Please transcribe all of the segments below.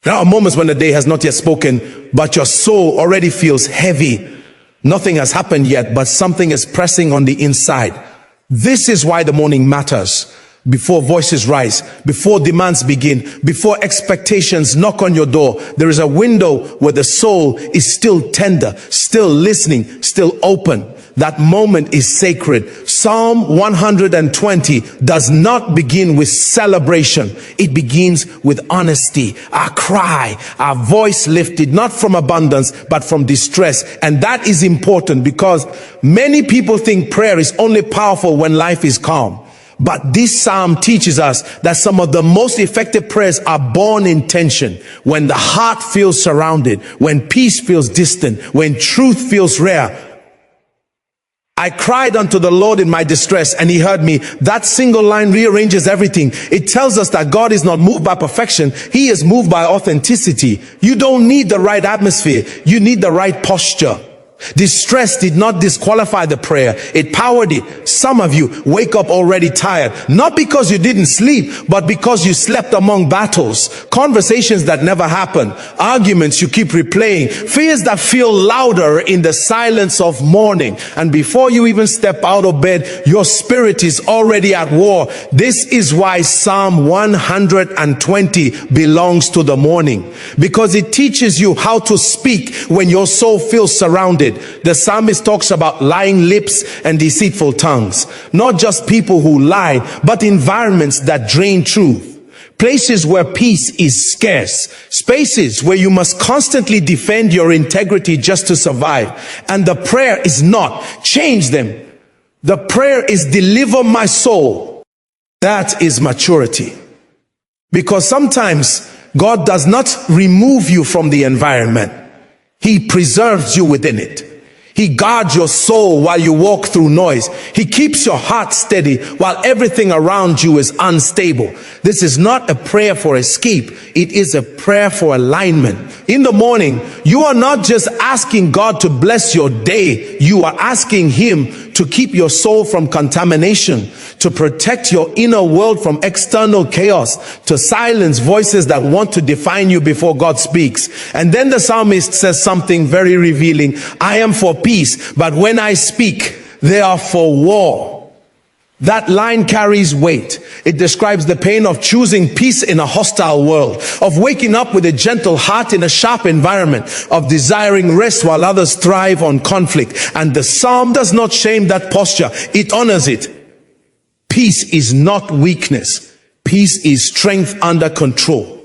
There are moments when the day has not yet spoken, but your soul already feels heavy. Nothing has happened yet, but something is pressing on the inside. This is why the morning matters. Before voices rise, before demands begin, before expectations knock on your door, there is a window where the soul is still tender, still listening, still open. That moment is sacred. Psalm 120 does not begin with celebration. It begins with honesty. Our cry, our voice lifted, not from abundance, but from distress. And that is important because many people think prayer is only powerful when life is calm. But this psalm teaches us that some of the most effective prayers are born in tension. When the heart feels surrounded, when peace feels distant, when truth feels rare. I cried unto the Lord in my distress, and he heard me. That single line rearranges everything. It tells us that God is not moved by perfection. He is moved by authenticity. You don't need the right atmosphere. You need the right posture. Distress did not disqualify the prayer. It powered it. Some of you wake up already tired, not because you didn't sleep, but because you slept among battles, conversations that never happen, arguments you keep replaying, fears that feel louder in the silence of morning. And before you even step out of bed, your spirit is already at war. This is why Psalm 120 belongs to the morning, because it teaches you how to speak when your soul feels surrounded. The psalmist talks about lying lips and deceitful tongues. Not just people who lie, but environments that drain truth. Places where peace is scarce. Spaces where you must constantly defend your integrity just to survive. And the prayer is not change them. The prayer is deliver my soul. That is maturity. Because sometimes God does not remove you from the environment. He preserves you within it. He guards your soul while you walk through noise. He keeps your heart steady while everything around you is unstable. This is not a prayer for escape. It is a prayer for alignment. In the morning, you are not just asking God to bless your day. You are asking Him to keep your soul from contamination, to protect your inner world from external chaos, to silence voices that want to define you before God speaks. And then the psalmist says something very revealing. I am for peace, but when I speak, they are for war. That line carries weight. It describes the pain of choosing peace in a hostile world, of waking up with a gentle heart in a sharp environment, of desiring rest while others thrive on conflict. And the psalm does not shame that posture. It honors it. Peace is not weakness. Peace is strength under control.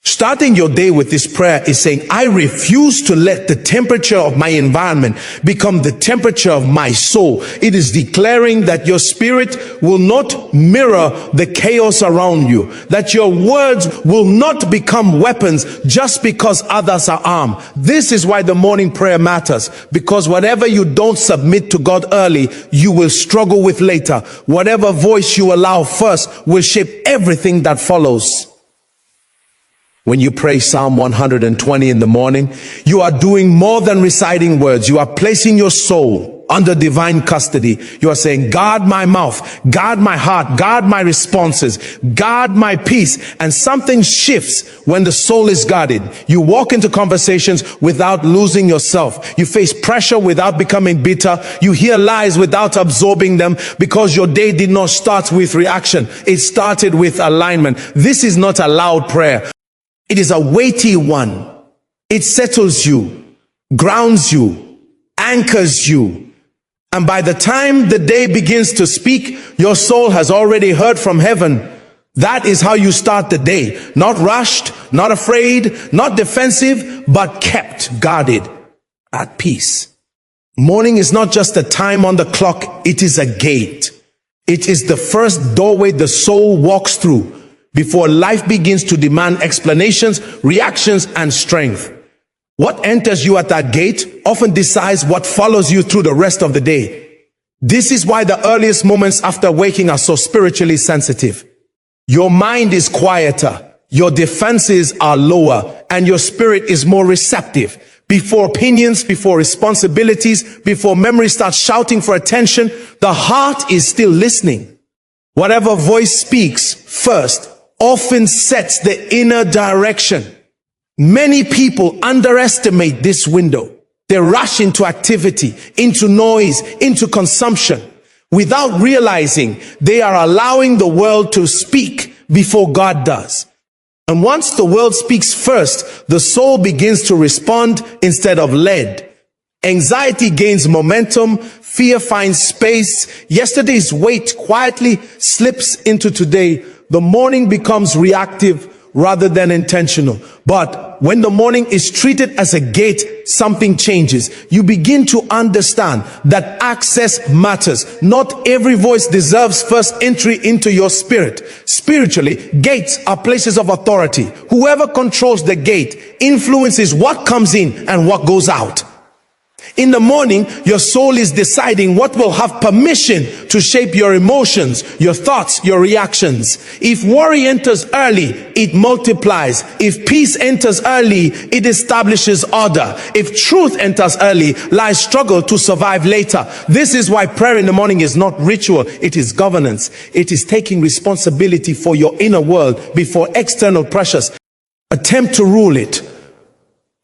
Starting your day with this prayer is saying, I refuse to let the temperature of my environment become the temperature of my soul. It is declaring that your spirit will not mirror the chaos around you, that your words will not become weapons just because others are armed. This is why the morning prayer matters, because whatever you don't submit to God early, you will struggle with later. Whatever voice you allow first will shape everything that follows. When you pray Psalm 120 in the morning, you are doing more than reciting words. You are placing your soul under divine custody. You are saying, guard my mouth, guard my heart, guard my responses, guard my peace. And something shifts when the soul is guarded. You walk into conversations without losing yourself. You face pressure without becoming bitter. You hear lies without absorbing them, because your day did not start with reaction. It started with alignment. This is not a loud prayer. It is a weighty one. It settles you, grounds you, anchors you. And by the time the day begins to speak, your soul has already heard from heaven. That is how you start the day. Not rushed, not afraid, not defensive, but kept guarded at peace. Morning is not just a time on the clock. It is a gate. It is the first doorway the soul walks through before life begins to demand explanations, reactions, and strength. What enters you at that gate often decides what follows you through the rest of the day. This is why the earliest moments after waking are so spiritually sensitive. Your mind is quieter, your defenses are lower, and your spirit is more receptive. Before opinions, before responsibilities, before memory starts shouting for attention, the heart is still listening. Whatever voice speaks first often sets the inner direction. Many people underestimate this window. They rush into activity, into noise, into consumption, without realizing they are allowing the world to speak before God does. And once the world speaks first, the soul begins to respond instead of led. Anxiety gains momentum, fear finds space, yesterday's weight quietly slips into today. The morning becomes reactive rather than intentional. But when the morning is treated as a gate, something changes. You begin to understand that access matters. Not every voice deserves first entry into your spirit. Spiritually, gates are places of authority. Whoever controls the gate influences what comes in and what goes out. In the morning, your soul is deciding what will have permission to shape your emotions, your thoughts, your reactions. If worry enters early, it multiplies. If peace enters early, it establishes order. If truth enters early, lies struggle to survive later. This is why prayer in the morning is not ritual, it is governance. It is taking responsibility for your inner world before external pressures attempt to rule it.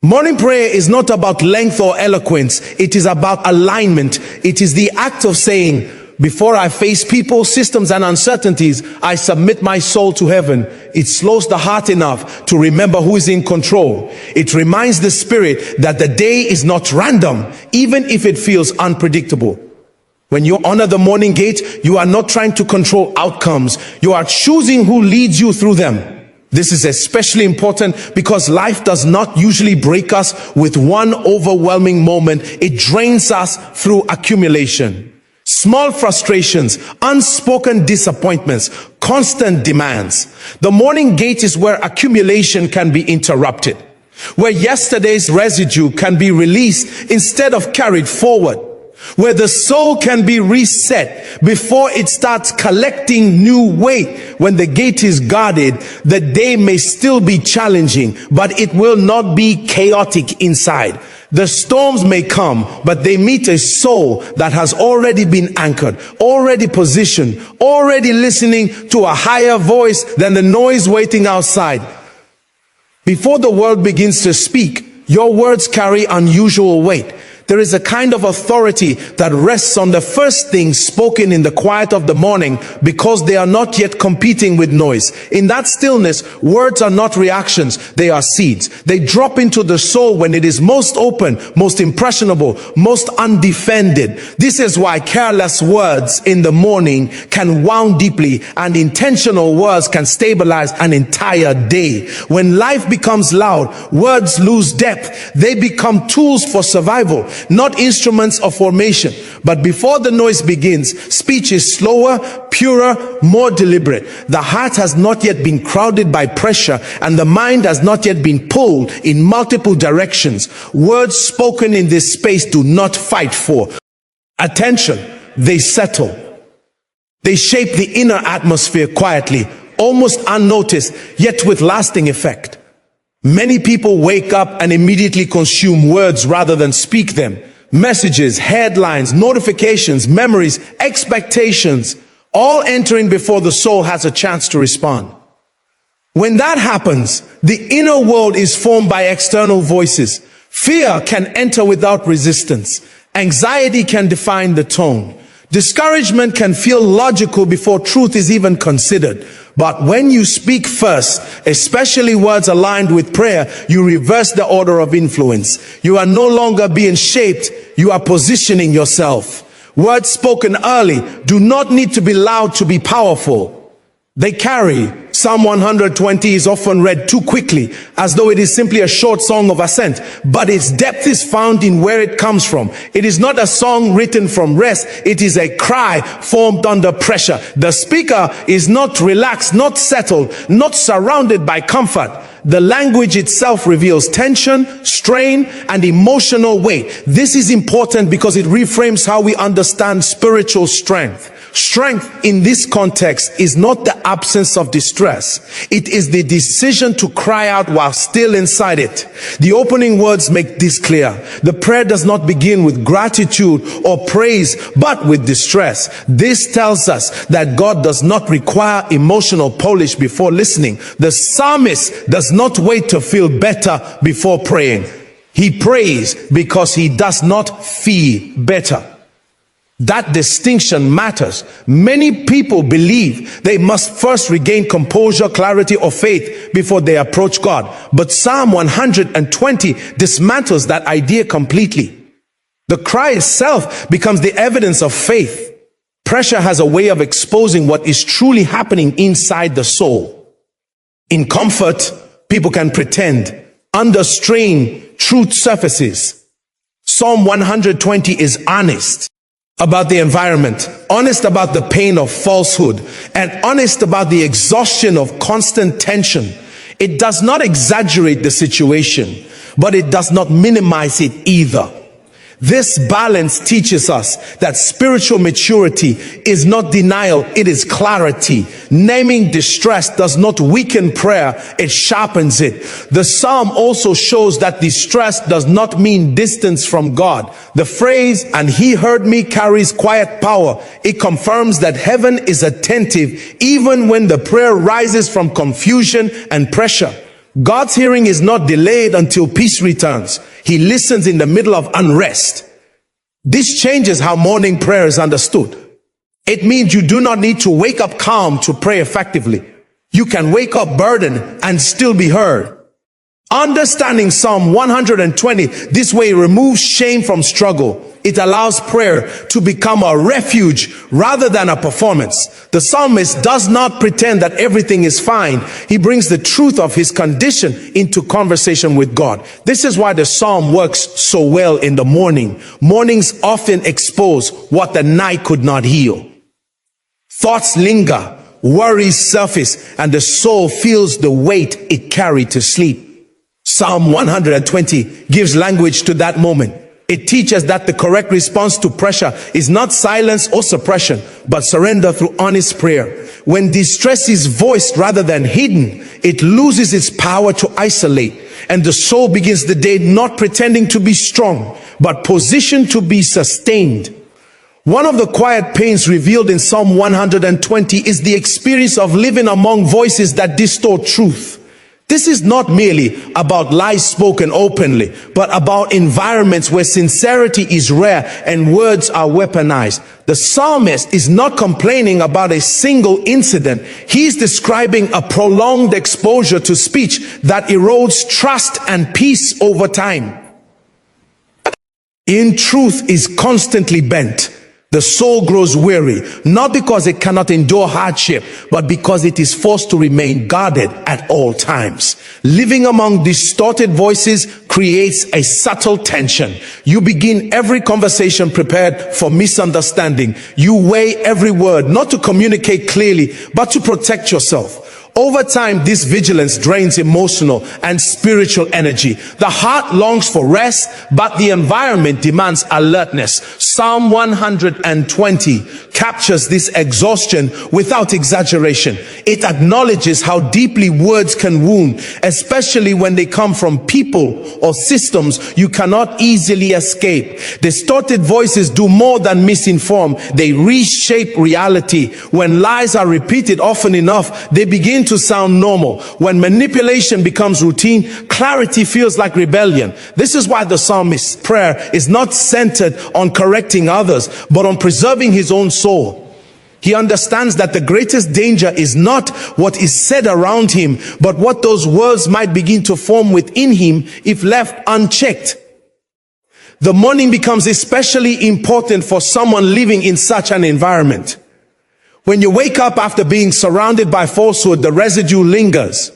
Morning prayer is not about length or eloquence. It is about alignment. It is the act of saying, before I face people, systems, and uncertainties, I submit my soul to heaven. It slows the heart enough to remember who is in control. It reminds the spirit that the day is not random, even if it feels unpredictable. When you honor the morning gate, you are not trying to control outcomes. You are choosing who leads you through them. This is especially important because life does not usually break us with one overwhelming moment. It drains us through accumulation. Small frustrations, unspoken disappointments, constant demands. The morning gate is where accumulation can be interrupted, where yesterday's residue can be released instead of carried forward, where the soul can be reset before it starts collecting new weight. When the gate is guarded, the day may still be challenging, but it will not be chaotic inside. The storms may come, but they meet a soul that has already been anchored, already positioned, already listening to a higher voice than the noise waiting outside. Before the world begins to speak, your words carry unusual weight. There is a kind of authority that rests on the first things spoken in the quiet of the morning because they are not yet competing with noise. In that stillness, words are not reactions, they are seeds. They drop into the soul when it is most open, most impressionable, most undefended. This is why careless words in the morning can wound deeply, and intentional words can stabilize an entire day. When life becomes loud, words lose depth. They become tools for survival, not instruments of formation. But before the noise begins, speech is slower, purer, more deliberate. The heart has not yet been crowded by pressure, and the mind has not yet been pulled in multiple directions. Words spoken in this space do not fight for attention. They settle. They shape the inner atmosphere quietly, almost unnoticed, yet with lasting effect. Many people wake up and immediately consume words rather than speak them. Messages, headlines, notifications, memories, expectations, all entering before the soul has a chance to respond. When that happens, the inner world is formed by external voices. Fear can enter without resistance. Anxiety can define the tone. Discouragement can feel logical before truth is even considered. But when you speak first, especially words aligned with prayer, you reverse the order of influence. You are no longer being shaped, you are positioning yourself. Words spoken early do not need to be loud to be powerful. They carry. Psalm 120 is often read too quickly, as though it is simply a short song of ascent, but its depth is found in where it comes from. It is not a song written from rest, it is a cry formed under pressure. The speaker is not relaxed, not settled, not surrounded by comfort. The language itself reveals tension, strain, and emotional weight. This is important because it reframes how we understand spiritual strength. Strength in this context is not the absence of distress. It is the decision to cry out while still inside it. The opening words make this clear. The prayer does not begin with gratitude or praise, but with distress. This tells us that God does not require emotional polish before listening. The psalmist does not wait to feel better before praying. He prays because he does not feel better. That distinction matters. Many people believe they must first regain composure, clarity, or faith before they approach God. But Psalm 120 dismantles that idea completely. The cry itself becomes the evidence of faith. Pressure has a way of exposing what is truly happening inside the soul. In comfort, people can pretend. Under strain, truth surfaces. Psalm 120 is honest about the environment, honest about the pain of falsehood, and honest about the exhaustion of constant tension. It does not exaggerate the situation, but it does not minimize it either. This balance teaches us that spiritual maturity is not denial, it is clarity. Naming distress does not weaken prayer, it sharpens it. The psalm also shows that distress does not mean distance from God. The phrase, "and he heard me," carries quiet power. It confirms that heaven is attentive even when the prayer rises from confusion and pressure. God's hearing is not delayed until peace returns. He listens in the middle of unrest. This changes how morning prayer is understood. It means you do not need to wake up calm to pray effectively. You can wake up burdened and still be heard. Understanding Psalm 120 this way removes shame from struggle. It allows prayer to become a refuge rather than a performance. The psalmist does not pretend that everything is fine. He brings the truth of his condition into conversation with God. This is why the psalm works so well in the morning. Mornings often expose what the night could not heal. Thoughts linger, worries surface, and the soul feels the weight it carried to sleep. Psalm 120 gives language to that moment. It teaches that the correct response to pressure is not silence or suppression, but surrender through honest prayer. When distress is voiced rather than hidden, it loses its power to isolate, and the soul begins the day not pretending to be strong, but positioned to be sustained. One of the quiet pains revealed in Psalm 120 is the experience of living among voices that distort truth. This is not merely about lies spoken openly, but about environments where sincerity is rare and words are weaponized. The psalmist is not complaining about a single incident. He's describing a prolonged exposure to speech that erodes trust and peace over time. In truth is constantly bent. The soul grows weary, not because it cannot endure hardship, but because it is forced to remain guarded at all times. Living among distorted voices creates a subtle tension. You begin every conversation prepared for misunderstanding. You weigh every word, not to communicate clearly, but to protect yourself. Over time, this vigilance drains emotional and spiritual energy. The heart longs for rest, but the environment demands alertness. Psalm 120 captures this exhaustion without exaggeration. It acknowledges how deeply words can wound, especially when they come from people or systems you cannot easily escape. Distorted voices do more than misinform. They reshape reality. When lies are repeated often enough, they begin to sound normal. When manipulation becomes routine, clarity feels like rebellion. This is why the psalmist's prayer is not centered on correcting others, but on preserving his own soul. He understands that the greatest danger is not what is said around him, but what those words might begin to form within him if left unchecked. The morning becomes especially important for someone living in such an environment. When you wake up after being surrounded by falsehood, the residue lingers.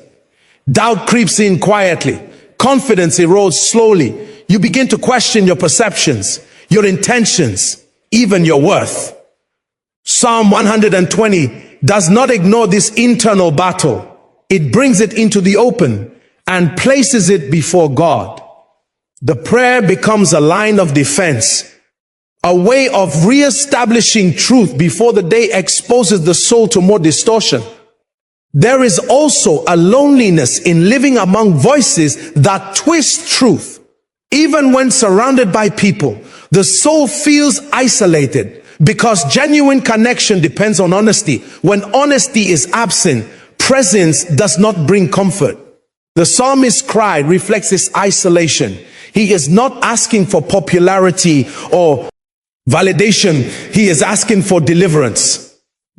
Doubt creeps in quietly. Confidence erodes slowly. You begin to question your perceptions, your intentions, even your worth. Psalm 120 does not ignore this internal battle. It brings it into the open and places it before God. The prayer becomes a line of defense, a way of re-establishing truth before the day exposes the soul to more distortion. There is also a loneliness in living among voices that twist truth. Even when surrounded by people, the soul feels isolated because genuine connection depends on honesty. When honesty is absent, presence does not bring comfort. The psalmist's cry reflects this isolation. He is not asking for popularity or validation. He is asking for deliverance.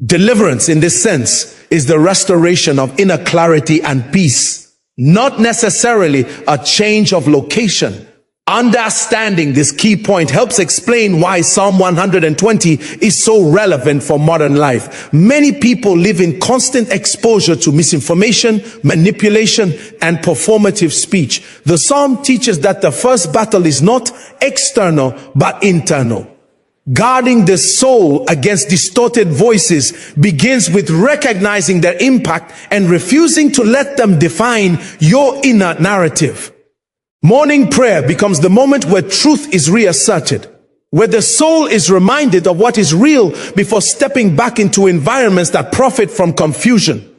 Deliverance in this sense is the restoration of inner clarity and peace, not necessarily a change of location. Understanding this key point helps explain why Psalm 120 is so relevant for modern life. Many people live in constant exposure to misinformation, manipulation, and performative speech. The psalm teaches that the first battle is not external, but internal. Guarding the soul against distorted voices begins with recognizing their impact and refusing to let them define your inner narrative. Morning prayer becomes the moment where truth is reasserted, where the soul is reminded of what is real before stepping back into environments that profit from confusion.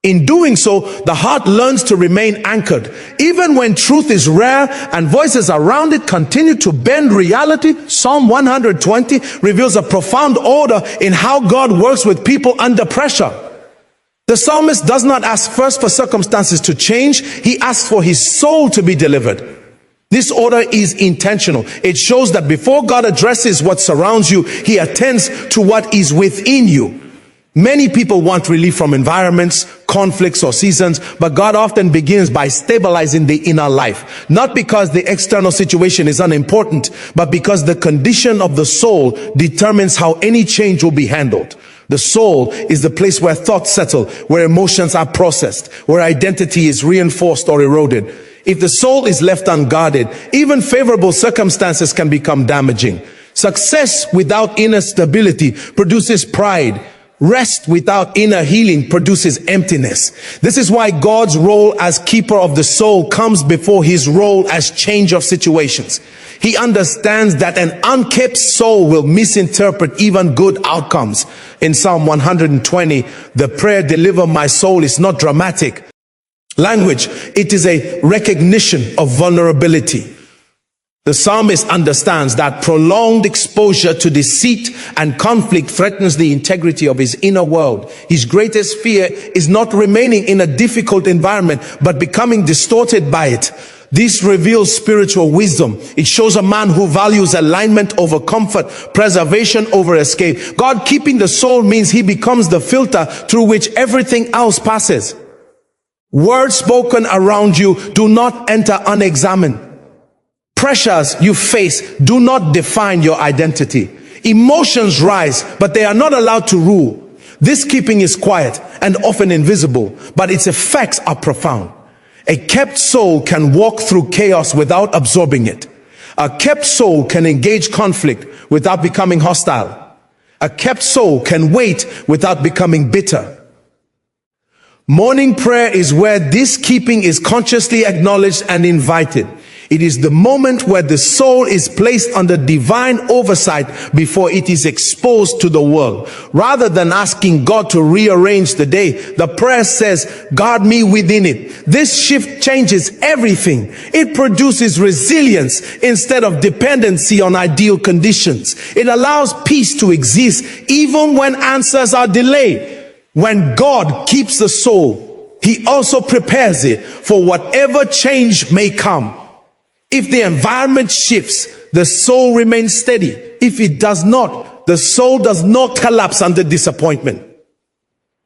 In doing so, the heart learns to remain anchored. Even when truth is rare and voices around it continue to bend reality, Psalm 120 reveals a profound order in how God works with people under pressure. The psalmist does not ask first for circumstances to change. He asks for his soul to be delivered. This order is intentional. It shows that before God addresses what surrounds you, he attends to what is within you. Many people want relief from environments, conflicts, or seasons, but God often begins by stabilizing the inner life. Not because the external situation is unimportant, but because the condition of the soul determines how any change will be handled. The soul is the place where thoughts settle, where emotions are processed, where identity is reinforced or eroded. If the soul is left unguarded, even favorable circumstances can become damaging. Success without inner stability produces pride. Rest without inner healing produces emptiness. This is why God's role as keeper of the soul comes before his role as change of situations. He understands that an unkept soul will misinterpret even good outcomes. In Psalm 120, the prayer, "Deliver my soul," is not dramatic language. It is a recognition of vulnerability. The psalmist understands that prolonged exposure to deceit and conflict threatens the integrity of his inner world. His greatest fear is not remaining in a difficult environment, but becoming distorted by it. This reveals spiritual wisdom. It shows a man who values alignment over comfort, preservation over escape. God keeping the soul means he becomes the filter through which everything else passes. Words spoken around you do not enter unexamined. Pressures you face do not define your identity. Emotions rise, but they are not allowed to rule. This keeping is quiet and often invisible, but its effects are profound. A kept soul can walk through chaos without absorbing it. A kept soul can engage conflict without becoming hostile. A kept soul can wait without becoming bitter. Morning prayer is where this keeping is consciously acknowledged and invited. It is the moment where the soul is placed under divine oversight before it is exposed to the world. Rather than asking God to rearrange the day, the prayer says, "Guard me within it." This shift changes everything. It produces resilience instead of dependency on ideal conditions. It allows peace to exist even when answers are delayed. When God keeps the soul, he also prepares it for whatever change may come. If the environment shifts, the soul remains steady. If it does not, the soul does not collapse under disappointment.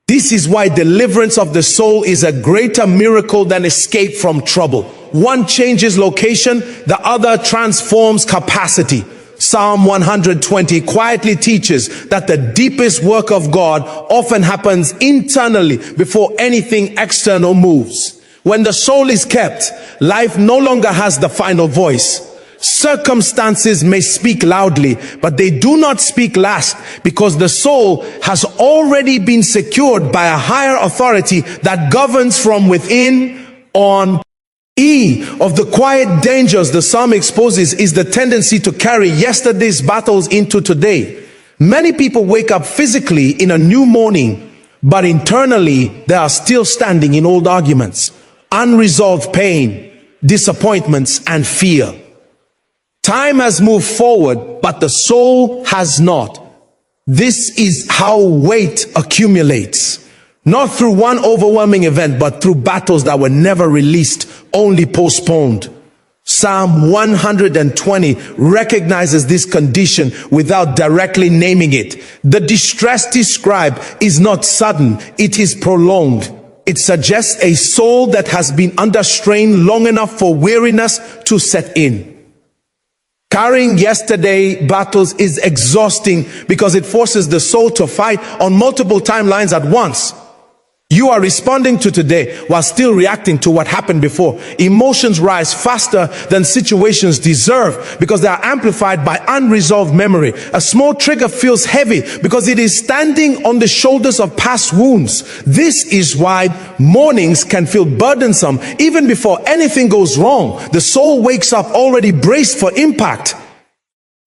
This is why deliverance of the soul is a greater miracle than escape from trouble. One changes location, the other transforms capacity. Psalm 120 quietly teaches that the deepest work of God often happens internally before anything external moves. When the soul is kept, life no longer has the final voice. Circumstances may speak loudly, but they do not speak last, because the soul has already been secured by a higher authority that governs from within on. E of the quiet dangers the psalm exposes is the tendency to carry yesterday's battles into today. Many people wake up physically in a new morning, but internally they are still standing in old arguments, unresolved pain, disappointments, and fear. Time has moved forward, but the soul has not. This is how weight accumulates. Not through one overwhelming event, but through battles that were never released, only postponed. Psalm 120 recognizes this condition without directly naming it. The distress described is not sudden, it is prolonged. It suggests a soul that has been under strain long enough for weariness to set in. Carrying yesterday battles is exhausting because it forces the soul to fight on multiple timelines at once. You are responding to today while still reacting to what happened before. Emotions rise faster than situations deserve because they are amplified by unresolved memory. A small trigger feels heavy because it is standing on the shoulders of past wounds. This is why mornings can feel burdensome even before anything goes wrong. The soul wakes up already braced for impact.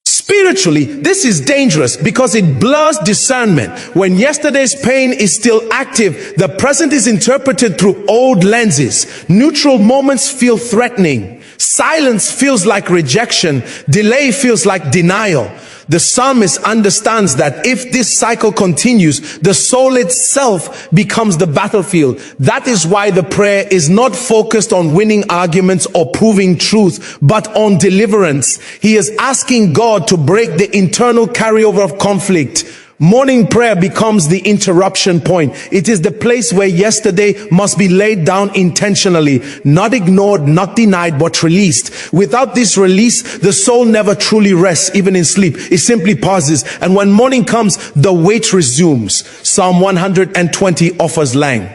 Spiritually, this is dangerous because it blurs discernment. When yesterday's pain is still active, the present is interpreted through old lenses. Neutral moments feel threatening. Silence feels like rejection. Delay feels like denial. The psalmist understands that if this cycle continues, the soul itself becomes the battlefield. That is why the prayer is not focused on winning arguments or proving truth, but on deliverance. He is asking God to break the internal carryover of conflict. Morning prayer becomes the interruption point. It is the place where yesterday must be laid down intentionally, not ignored, not denied, but released. Without this release, the soul never truly rests, even in sleep. It simply pauses, and when morning comes, the weight resumes. Psalm 120 offers lang.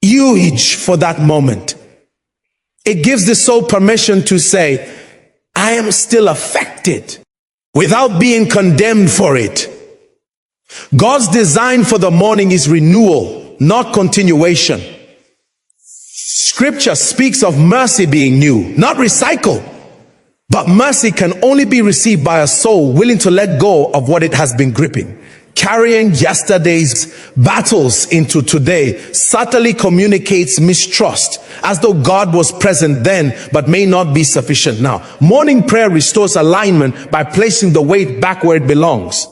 Huge for that moment. It gives the soul permission to say, I am still affected, without being condemned for it. God's design for the morning is renewal, not continuation. Scripture speaks of mercy being new, not recycled. But mercy can only be received by a soul willing to let go of what it has been gripping. Carrying yesterday's battles into today subtly communicates mistrust, as though God was present then but may not be sufficient now. Morning prayer restores alignment by placing the weight back where it belongs.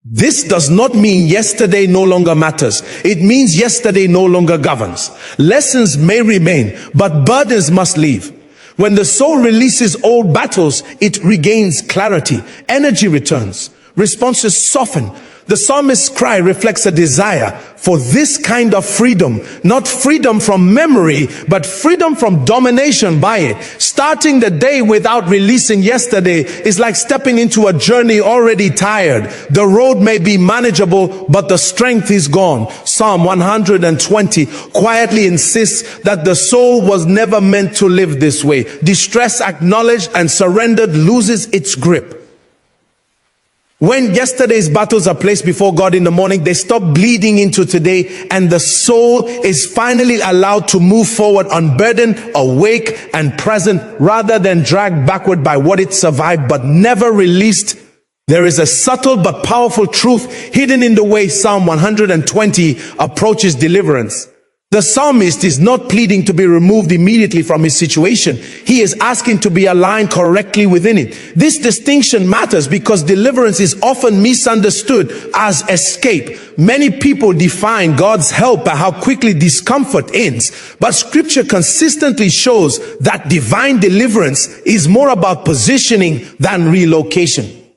This does not mean yesterday no longer matters. It means yesterday no longer governs. Lessons may remain, but burdens must leave. When the soul releases old battles, it regains clarity. Energy returns. Responses soften. The psalmist's cry reflects a desire for this kind of freedom, not freedom from memory, but freedom from domination by it. Starting the day without releasing yesterday is like stepping into a journey already tired. The road may be manageable, but the strength is gone. Psalm 120 quietly insists that the soul was never meant to live this way. Distress acknowledged and surrendered loses its grip. When yesterday's battles are placed before God in the morning, they stop bleeding into today, and the soul is finally allowed to move forward unburdened, awake, and present, rather than dragged backward by what it survived but never released. There is a subtle but powerful truth hidden in the way Psalm 120 approaches deliverance. The psalmist is not pleading to be removed immediately from his situation. He is asking to be aligned correctly within it. This distinction matters because deliverance is often misunderstood as escape. Many people define God's help by how quickly discomfort ends. But Scripture consistently shows that divine deliverance is more about positioning than relocation.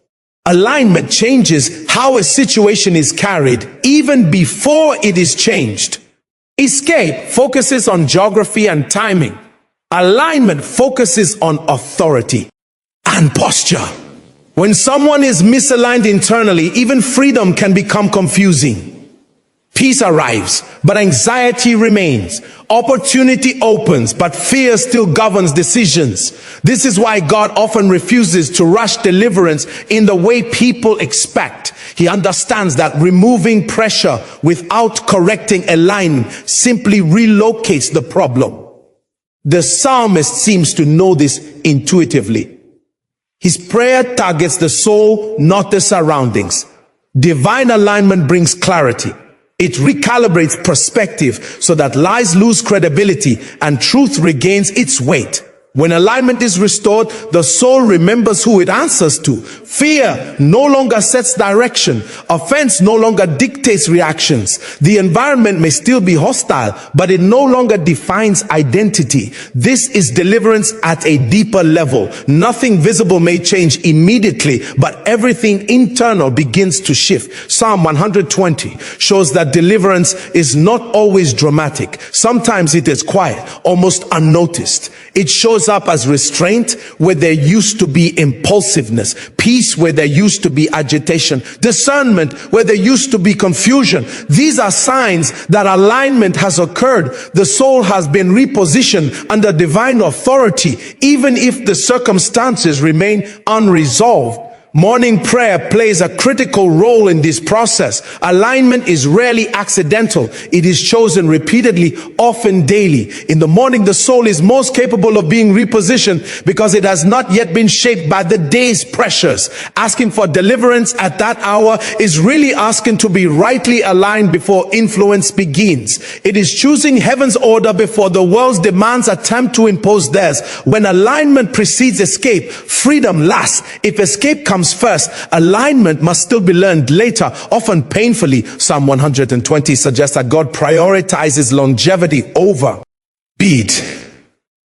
Alignment changes how a situation is carried even before it is changed. Escape focuses on geography and timing. Alignment focuses on authority and posture. When someone is misaligned internally, even freedom can become confusing. Peace arrives, but anxiety remains. Opportunity opens, but fear still governs decisions. This is why God often refuses to rush deliverance in the way people expect. He understands that removing pressure without correcting alignment simply relocates the problem. The psalmist seems to know this intuitively. His prayer targets the soul, not the surroundings. Divine alignment brings clarity. It recalibrates perspective so that lies lose credibility and truth regains its weight. When alignment is restored, the soul remembers who it answers to. Fear no longer sets direction. Offense no longer dictates reactions. The environment may still be hostile, but it no longer defines identity. This is deliverance at a deeper level. Nothing visible may change immediately, but everything internal begins to shift. Psalm 120 shows that deliverance is not always dramatic. Sometimes it is quiet, almost unnoticed. It shows up as restraint where there used to be impulsiveness, peace where there used to be agitation, discernment where there used to be confusion. These are signs that alignment has occurred. The soul has been repositioned under divine authority, even if the circumstances remain unresolved. Morning prayer plays a critical role in this process. Alignment is rarely accidental. It is chosen repeatedly, often daily. In the morning, the soul is most capable of being repositioned because it has not yet been shaped by the day's pressures. Asking for deliverance at that hour is really asking to be rightly aligned before influence begins. It is choosing heaven's order before the world's demands attempt to impose theirs. When alignment precedes escape, freedom lasts. If escape comes first, alignment must still be learned later, often painfully. Psalm 120 suggests that God prioritizes longevity over speed.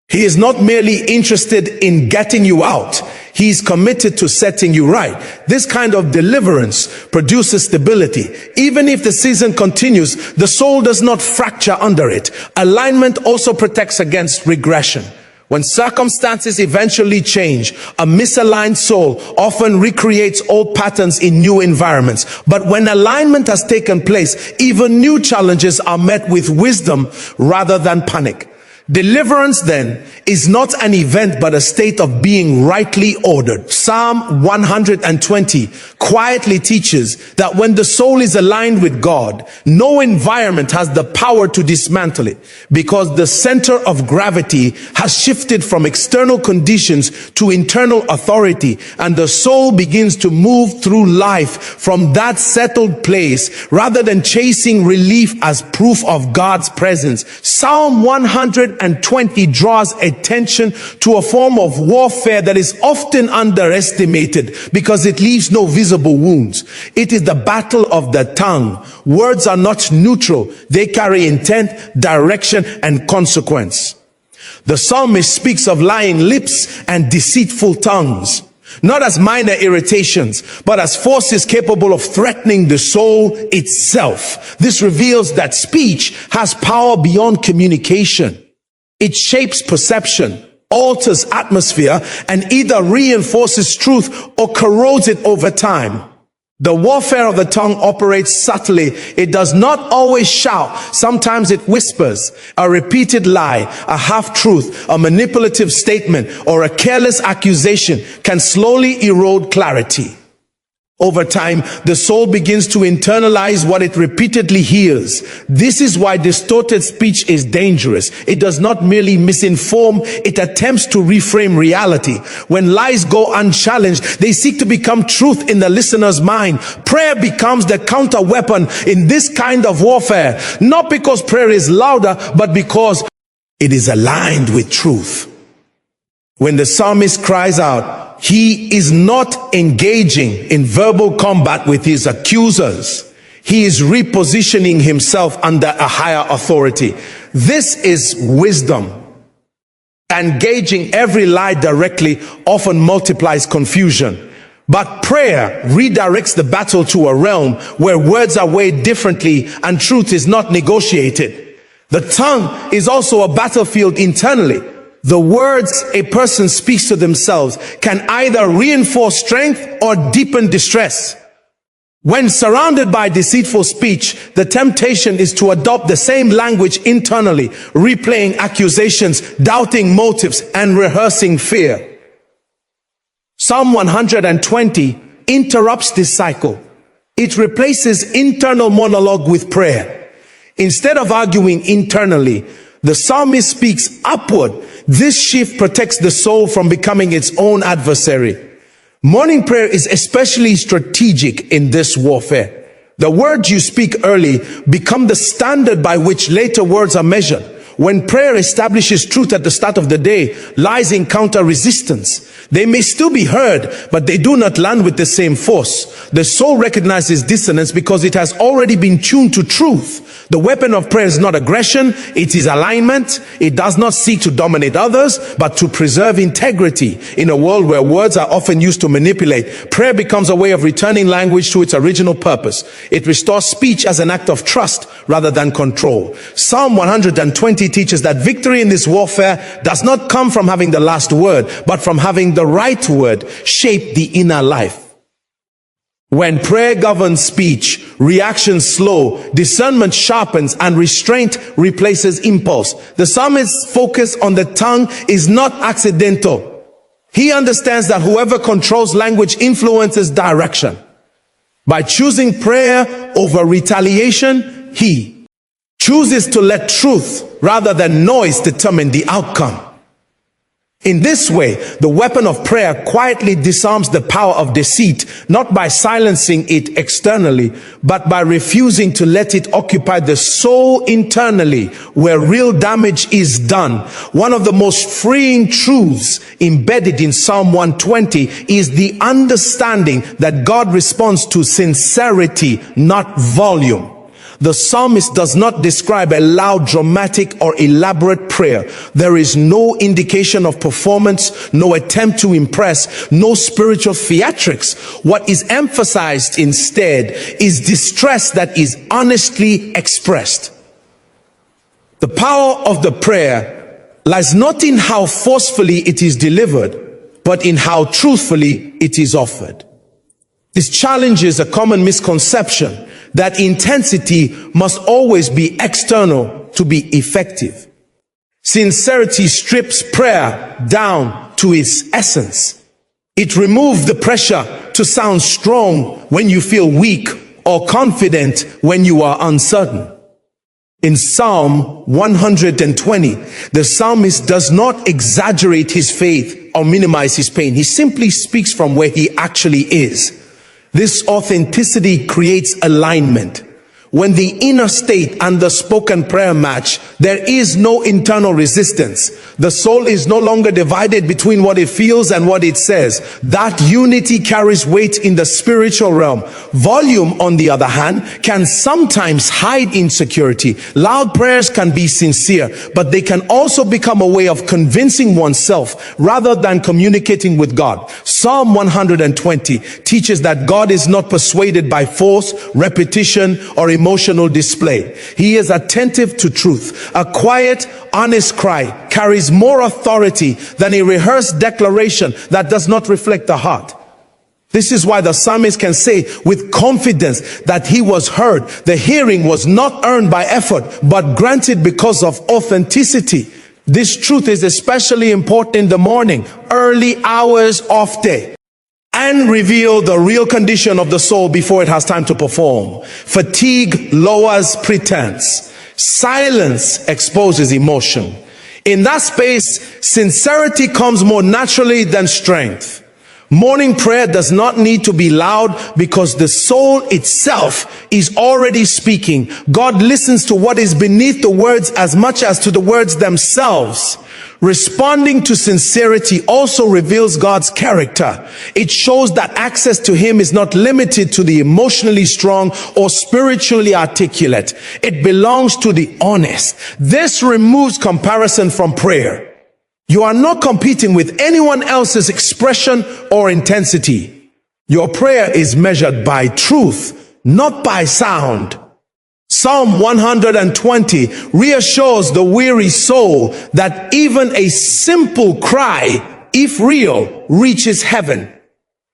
He is not merely interested in getting you out. He is committed to setting you right. This kind of deliverance produces stability. Even if the season continues, the soul does not fracture under it. Alignment also protects against regression. When circumstances eventually change, a misaligned soul often recreates old patterns in new environments. But when alignment has taken place, even new challenges are met with wisdom rather than panic. Deliverance then is not an event but a state of being rightly ordered. Psalm 120 quietly teaches that when the soul is aligned with God, no environment has the power to dismantle it, because the center of gravity has shifted from external conditions to internal authority, and the soul begins to move through life from that settled place rather than chasing relief as proof of God's presence. Psalm 120 draws attention to a form of warfare that is often underestimated because it leaves no visible wounds. It is the battle of the tongue. Words are not neutral. They carry intent, direction, and consequence. The psalmist speaks of lying lips and deceitful tongues, not as minor irritations, but as forces capable of threatening the soul itself. This reveals that speech has power beyond communication. It shapes perception, alters atmosphere, and either reinforces truth or corrodes it over time. The warfare of the tongue operates subtly. It does not always shout. Sometimes it whispers. A repeated lie, a half-truth, a manipulative statement, or a careless accusation can slowly erode clarity. Over time, the soul begins to internalize what it repeatedly hears. This is why distorted speech is dangerous. It does not merely misinform, it attempts to reframe reality. When lies go unchallenged, they seek to become truth in the listener's mind. Prayer becomes the counter weapon in this kind of warfare, not because prayer is louder, but because it is aligned with truth. When the psalmist cries out, he is not engaging in verbal combat with his accusers. He is repositioning himself under a higher authority. This is wisdom. Engaging every lie directly often multiplies confusion. But prayer redirects the battle to a realm where words are weighed differently and truth is not negotiated. The tongue is also a battlefield internally. The words a person speaks to themselves can either reinforce strength or deepen distress. When surrounded by deceitful speech, the temptation is to adopt the same language internally, replaying accusations, doubting motives, and rehearsing fear. Psalm 120 interrupts this cycle. It replaces internal monologue with prayer. Instead of arguing internally, The psalmist speaks upward. This shift protects the soul from becoming its own adversary. Morning prayer is especially strategic in this warfare. The words you speak early become the standard by which later words are measured. When prayer establishes truth at the start of the day, lies encounter resistance. They may still be heard, but they do not land with the same force. The soul recognizes dissonance because it has already been tuned to truth. The weapon of prayer is not aggression, it is alignment. It does not seek to dominate others, but to preserve integrity. In a world where words are often used to manipulate, prayer becomes a way of returning language to its original purpose. It restores speech as an act of trust rather than control. Psalm 120 teaches that victory in this warfare does not come from having the last word, but from having the right word shape the inner life. When prayer governs speech, reaction slow, discernment sharpens, and restraint replaces impulse. The psalmist's focus on the tongue is not accidental. He understands that whoever controls language influences direction. By choosing prayer over retaliation, he chooses to let truth rather than noise determine the outcome. In this way, the weapon of prayer quietly disarms the power of deceit, not by silencing it externally, but by refusing to let it occupy the soul internally, where real damage is done. One of the most freeing truths embedded in Psalm 120 is the understanding that God responds to sincerity, not volume. The psalmist does not describe a loud, dramatic, or elaborate prayer. There is no indication of performance, no attempt to impress, no spiritual theatrics. What is emphasized instead is distress that is honestly expressed. The power of the prayer lies not in how forcefully it is delivered, but in how truthfully it is offered. This challenges a common misconception that intensity must always be external to be effective. Sincerity strips prayer down to its essence. It removes the pressure to sound strong when you feel weak or confident when you are uncertain. In Psalm 120, the psalmist does not exaggerate his faith or minimize his pain. He simply speaks from where he actually is. This authenticity creates alignment. When the inner state and the spoken prayer match, there is no internal resistance. The soul is no longer divided between what it feels and what it says. That unity carries weight in the spiritual realm. Volume, on the other hand, can sometimes hide insecurity. Loud prayers can be sincere, but they can also become a way of convincing oneself rather than communicating with God. Psalm 120 teaches that God is not persuaded by force, repetition, or emotional display. He is attentive to truth. A quiet, honest cry carries more authority than a rehearsed declaration that does not reflect the heart. This is why the psalmist can say with confidence that he was heard. The hearing was not earned by effort, but granted because of authenticity. This truth is especially important in the morning, early hours of day, and reveal the real condition of the soul before it has time to perform. Fatigue lowers pretense. Silence exposes emotion. In that space, sincerity comes more naturally than strength. Morning prayer does not need to be loud because the soul itself is already speaking. God listens to what is beneath the words as much as to the words themselves. Responding to sincerity also reveals God's character. It shows that access to Him is not limited to the emotionally strong or spiritually articulate. It belongs to the honest. This removes comparison from prayer. You are not competing with anyone else's expression or intensity. Your prayer is measured by truth, not by sound. Psalm 120 reassures the weary soul that even a simple cry, if real, reaches heaven.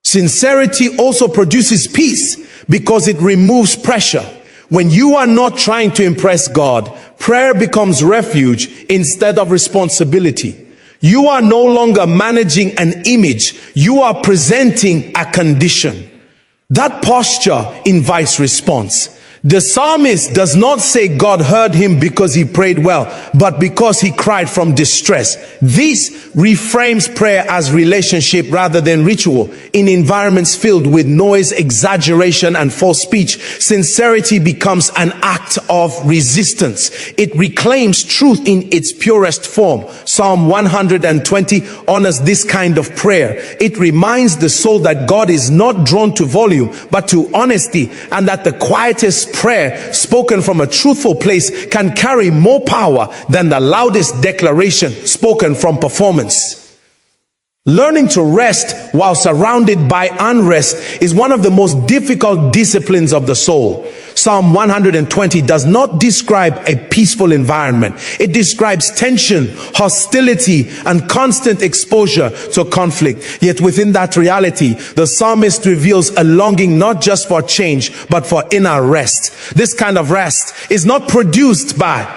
Sincerity also produces peace because it removes pressure. When you are not trying to impress God, prayer becomes refuge instead of responsibility. You are no longer managing an image, you are presenting a condition. That posture invites response. The psalmist does not say God heard him because he prayed well, but because he cried from distress. This reframes prayer as relationship rather than ritual. In environments filled with noise, exaggeration, and false speech, sincerity becomes an act of resistance. It reclaims truth in its purest form. Psalm 120 honors this kind of prayer. It reminds the soul that God is not drawn to volume, but to honesty, and that the quietest prayer spoken from a truthful place can carry more power than the loudest declaration spoken from performance. Learning to rest while surrounded by unrest is one of the most difficult disciplines of the soul. Psalm 120 does not describe a peaceful environment. It describes tension, hostility, and constant exposure to conflict. Yet within that reality, the psalmist reveals a longing not just for change, but for inner rest. This kind of rest is not produced by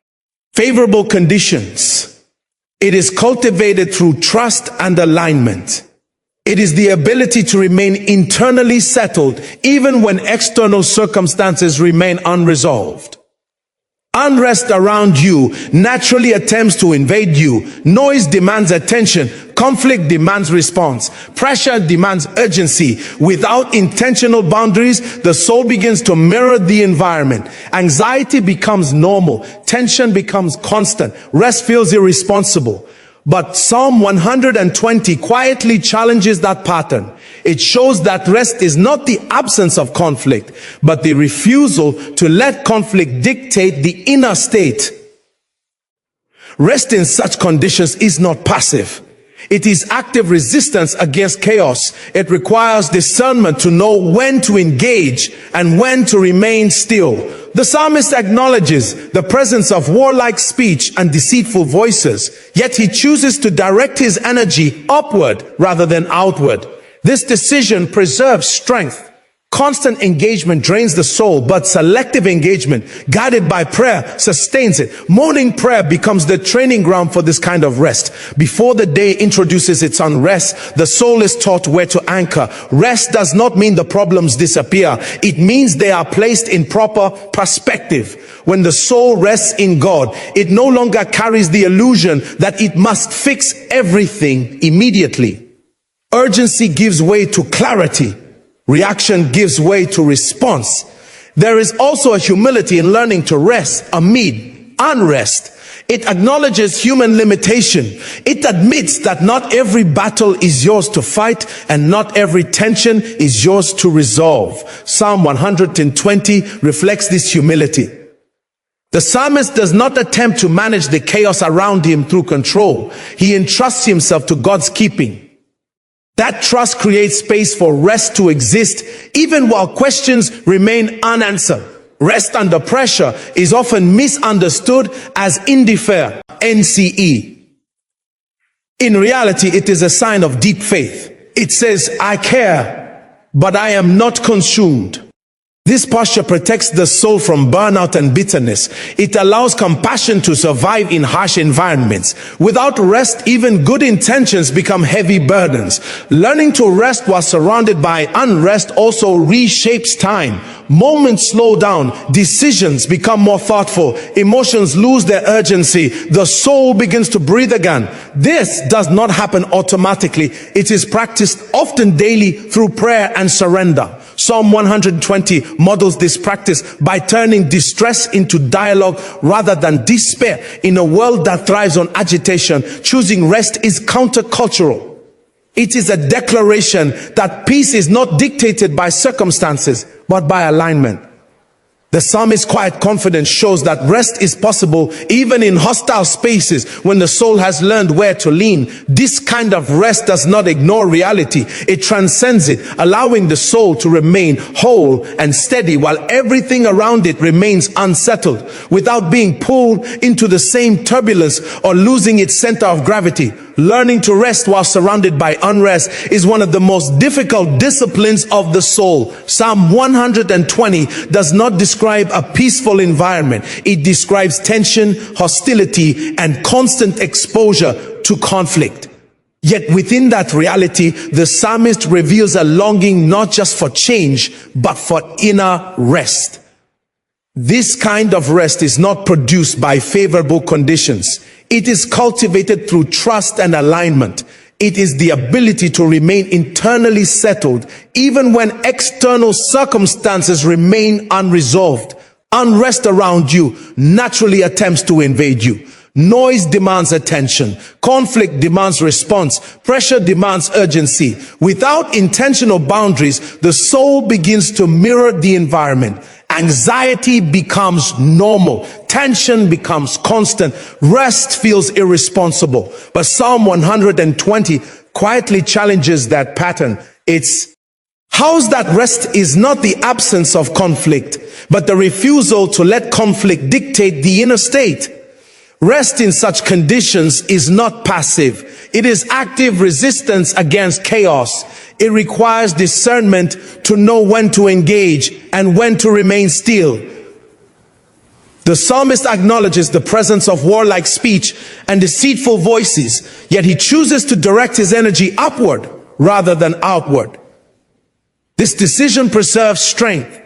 favorable conditions. It is cultivated through trust and alignment. It is the ability to remain internally settled even when external circumstances remain unresolved. Unrest around you naturally attempts to invade you. Noise demands attention. Conflict demands response. Pressure demands urgency. Without intentional boundaries, the soul begins to mirror the environment. Anxiety becomes normal. Tension becomes constant. Rest feels irresponsible. But Psalm 120 quietly challenges that pattern. It shows that rest is not the absence of conflict, but the refusal to let conflict dictate the inner state. Rest in such conditions is not passive. It is active resistance against chaos. It requires discernment to know when to engage and when to remain still. The psalmist acknowledges the presence of warlike speech and deceitful voices, yet he chooses to direct his energy upward rather than outward. This decision preserves strength. Constant engagement drains the soul, but selective engagement, guided by prayer, sustains it. Morning prayer becomes the training ground for this kind of rest. Before the day introduces its unrest, the soul is taught where to anchor. Rest does not mean the problems disappear. It means they are placed in proper perspective. When the soul rests in God, it no longer carries the illusion that it must fix everything immediately. Urgency gives way to clarity. Reaction gives way to response. There is also a humility in learning to rest amid unrest. It acknowledges human limitation. It admits that not every battle is yours to fight and not every tension is yours to resolve. Psalm 120 reflects this humility. The psalmist does not attempt to manage the chaos around him through control. He entrusts himself to God's keeping. That trust creates space for rest to exist even while questions remain unanswered. Rest under pressure is often misunderstood as indifference, NCE. In reality, it is a sign of deep faith. It says, I care, but I am not consumed. This posture protects the soul from burnout and bitterness. It allows compassion to survive in harsh environments. Without rest, even good intentions become heavy burdens. Learning to rest while surrounded by unrest also reshapes time. Moments slow down, decisions become more thoughtful, emotions lose their urgency, the soul begins to breathe again. This does not happen automatically. It is practiced often daily through prayer and surrender. Psalm 120 models this practice by turning distress into dialogue rather than despair. In a world that thrives on agitation, choosing rest is countercultural. It is a declaration that peace is not dictated by circumstances, but by alignment. The psalmist's quiet confidence shows that rest is possible even in hostile spaces when the soul has learned where to lean. This kind of rest does not ignore reality. It transcends it, allowing the soul to remain whole and steady while everything around it remains unsettled, without being pulled into the same turbulence or losing its center of gravity. Learning to rest while surrounded by unrest is one of the most difficult disciplines of the soul. Psalm 120 does not describe a peaceful environment. It describes tension, hostility, and constant exposure to conflict. Yet within that reality, the psalmist reveals a longing not just for change, but for inner rest. This kind of rest is not produced by favorable conditions. It is cultivated through trust and alignment. It is the ability to remain internally settled even when external circumstances remain unresolved. Unrest around you naturally attempts to invade you. Noise demands attention. Conflict demands response. Pressure demands urgency. Without intentional boundaries, the soul begins to mirror the environment. Anxiety becomes normal. Tension becomes constant. Rest feels irresponsible. But Psalm 120 quietly challenges that pattern. It's how's that rest is not the absence of conflict, but the refusal to let conflict dictate the inner state. Rest in such conditions is not passive. It is active resistance against chaos. It requires discernment to know when to engage and when to remain still. The psalmist acknowledges the presence of warlike speech and deceitful voices, yet he chooses to direct his energy upward rather than outward. This decision preserves strength.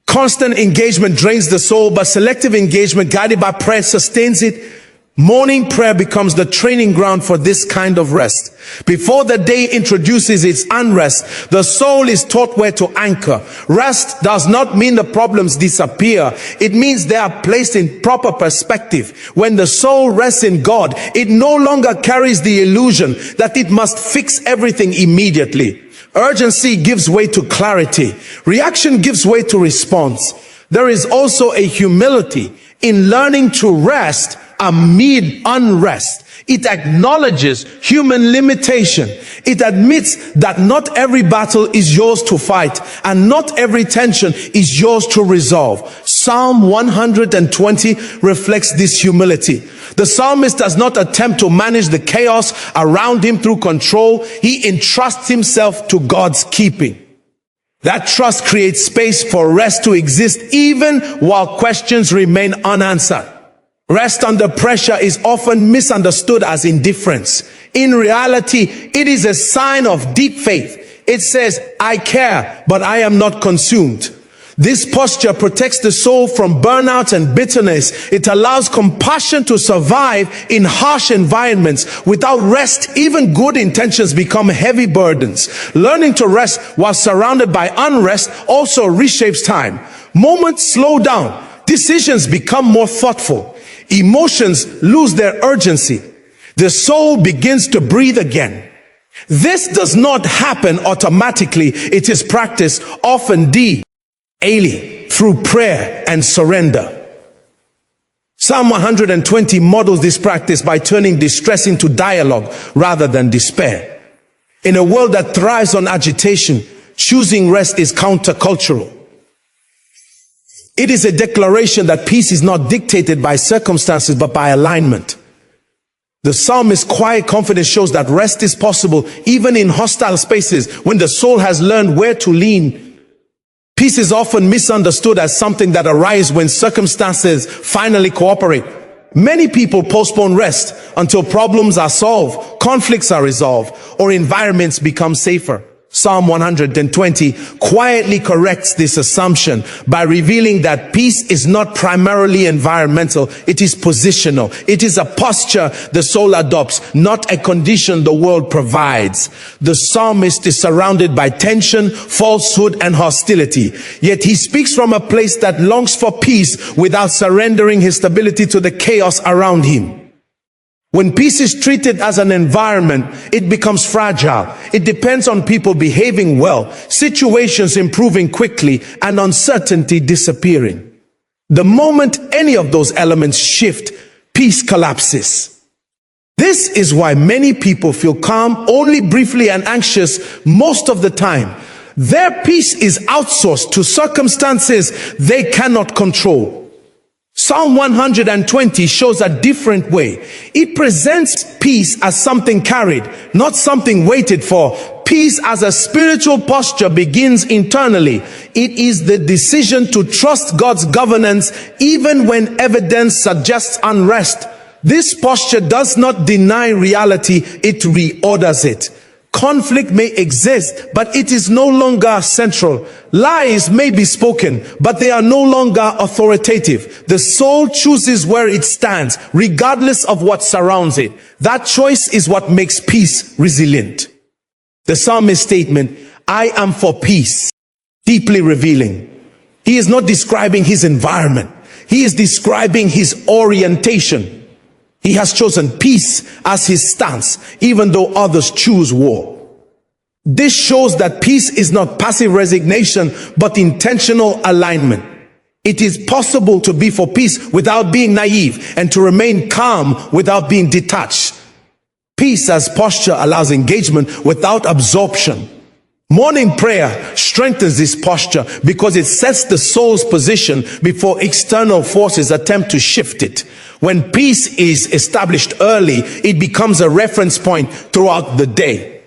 Constant engagement drains the soul, but selective engagement guided by prayer sustains it. Morning prayer becomes the training ground for this kind of rest. Before the day introduces its unrest, the soul is taught where to anchor. Rest does not mean the problems disappear. It means they are placed in proper perspective. When the soul rests in God, it no longer carries the illusion that it must fix everything immediately. Urgency gives way to clarity. Reaction gives way to response. There is also a humility in learning to rest amid unrest. It acknowledges human limitation. It admits that not every battle is yours to fight and not every tension is yours to resolve. Psalm 120 reflects this humility. The psalmist does not attempt to manage the chaos around him through control. He entrusts himself to God's keeping. That trust creates space for rest to exist even while questions remain unanswered. Rest under pressure is often misunderstood as indifference. In reality, it is a sign of deep faith. It says, I care, but I am not consumed. This posture protects the soul from burnout and bitterness. It allows compassion to survive in harsh environments. Without rest, even good intentions become heavy burdens. Learning to rest while surrounded by unrest also reshapes time. Moments slow down. Decisions become more thoughtful. Emotions lose their urgency. The soul begins to breathe again. This does not happen automatically. It is practiced often daily through prayer and surrender. Psalm 120 models this practice by turning distress into dialogue rather than despair. In a world that thrives on agitation, choosing rest is countercultural. It is a declaration that peace is not dictated by circumstances but by alignment. The psalmist's quiet confidence shows that rest is possible even in hostile spaces when the soul has learned where to lean. Peace is often misunderstood as something that arises when circumstances finally cooperate. Many people postpone rest until problems are solved, conflicts are resolved, or environments become safer. Psalm 120 quietly corrects this assumption by revealing that peace is not primarily environmental, it is positional. It is a posture the soul adopts, not a condition the world provides. The psalmist is surrounded by tension, falsehood, and hostility. Yet he speaks from a place that longs for peace without surrendering his stability to the chaos around him. When peace is treated as an environment, it becomes fragile. It depends on people behaving well, situations improving quickly, and uncertainty disappearing. The moment any of those elements shift, peace collapses. This is why many people feel calm only briefly and anxious most of the time. Their peace is outsourced to circumstances they cannot control. Psalm 120 shows a different way. It presents peace as something carried, not something waited for. Peace as a spiritual posture begins internally. It is the decision to trust God's governance even when evidence suggests unrest. This posture does not deny reality, it reorders it. Conflict may exist, but it is no longer central. Lies may be spoken, but they are no longer authoritative. The soul chooses where it stands, regardless of what surrounds it. That choice is what makes peace resilient. The psalmist's statement, I am for peace, deeply revealing. He is not describing his environment. He is describing his orientation. He has chosen peace as his stance, even though others choose war. This shows that peace is not passive resignation, but intentional alignment. It is possible to be for peace without being naive, and to remain calm without being detached. Peace as posture allows engagement without absorption. Morning prayer strengthens this posture because it sets the soul's position before external forces attempt to shift it. When peace is established early, it becomes a reference point throughout the day.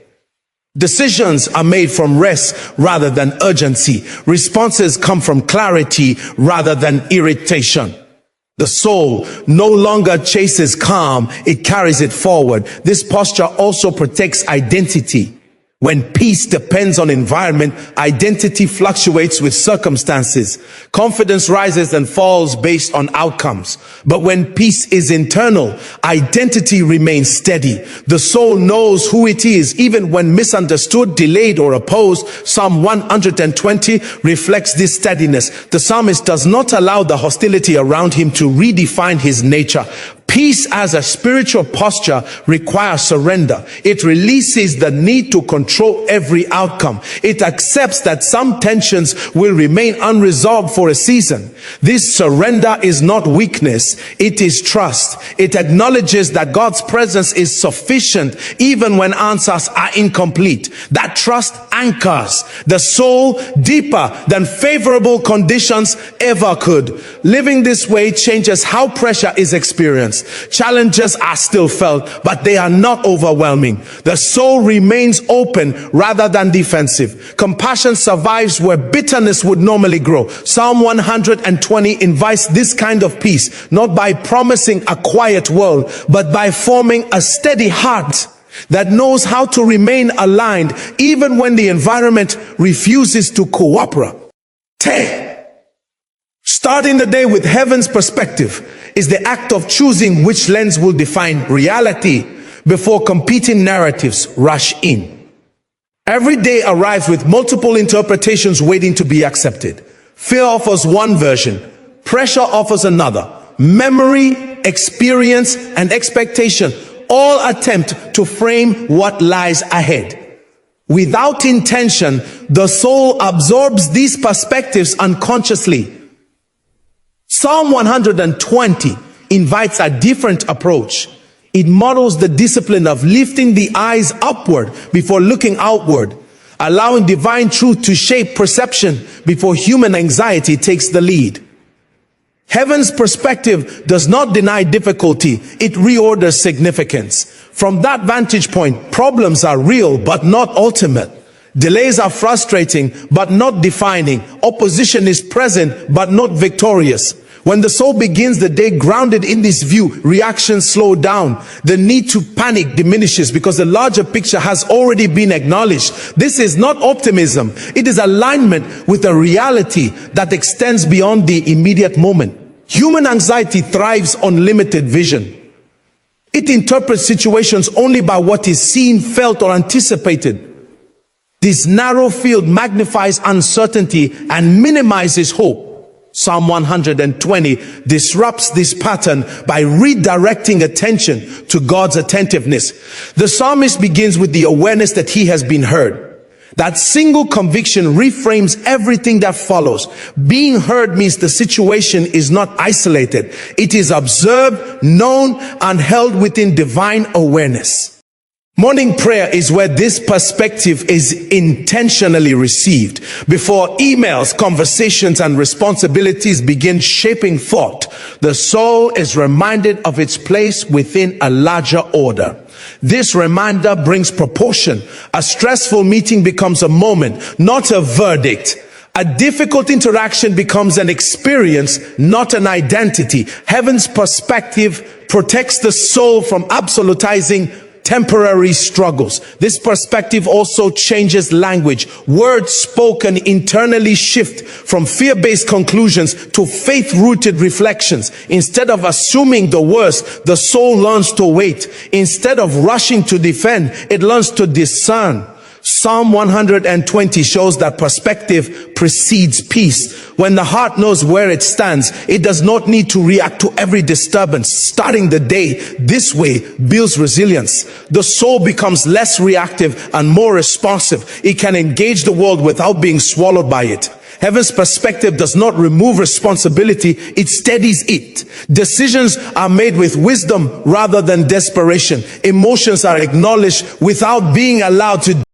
Decisions are made from rest rather than urgency. Responses come from clarity rather than irritation. The soul no longer chases calm, it carries it forward. This posture also protects identity. When peace depends on environment, identity fluctuates with circumstances. Confidence rises and falls based on outcomes. But when peace is internal, identity remains steady. The soul knows who it is, even when misunderstood, delayed, or opposed. Psalm 120 reflects this steadiness. The psalmist does not allow the hostility around him to redefine his nature. Peace as a spiritual posture requires surrender. It releases the need to control every outcome. It accepts that some tensions will remain unresolved for a season. This surrender is not weakness, it is trust. It acknowledges that God's presence is sufficient even when answers are incomplete. That trust anchors the soul deeper than favorable conditions ever could. Living this way changes how pressure is experienced. Challenges are still felt, but they are not overwhelming. The soul remains open rather than defensive. Compassion survives where bitterness would normally grow. Psalm 120 invites this kind of peace, not by promising a quiet world, but by forming a steady heart that knows how to remain aligned even when the environment refuses to cooperate. 10. Starting the day with heaven's perspective is the act of choosing which lens will define reality before competing narratives rush in. Every day arrives with multiple interpretations waiting to be accepted. Fear offers one version, pressure offers another. Memory, experience, and expectation all attempt to frame what lies ahead. Without intention, the soul absorbs these perspectives unconsciously. Psalm 120 invites a different approach. It models the discipline of lifting the eyes upward before looking outward, allowing divine truth to shape perception before human anxiety takes the lead. Heaven's perspective does not deny difficulty, it reorders significance. From that vantage point, problems are real but not ultimate. Delays are frustrating but not defining. Opposition is present but not victorious. When the soul begins the day grounded in this view, reactions slow down. The need to panic diminishes because the larger picture has already been acknowledged. This is not optimism. It is alignment with a reality that extends beyond the immediate moment. Human anxiety thrives on limited vision. It interprets situations only by what is seen, felt, or anticipated. This narrow field magnifies uncertainty and minimizes hope. Psalm 120 disrupts this pattern by redirecting attention to God's attentiveness. The psalmist begins with the awareness that he has been heard. That single conviction reframes everything that follows. Being heard means the situation is not isolated. It is observed, known, and held within divine awareness. Morning prayer is where this perspective is intentionally received. Before emails, conversations, and responsibilities begin shaping thought, the soul is reminded of its place within a larger order. This reminder brings proportion. A stressful meeting becomes a moment, not a verdict. A difficult interaction becomes an experience, not an identity. Heaven's perspective protects the soul from absolutizing temporary struggles. This perspective also changes language. Words spoken internally shift from fear-based conclusions to faith-rooted reflections. Instead of assuming the worst, the soul learns to wait. Instead of rushing to defend, it learns to discern. Psalm 120 shows that perspective precedes peace. When the heart knows where it stands, it does not need to react to every disturbance. Starting the day this way builds resilience. The soul becomes less reactive and more responsive. It can engage the world without being swallowed by it. Heaven's perspective does not remove responsibility, it steadies it. Decisions are made with wisdom rather than desperation. Emotions are acknowledged without being allowed to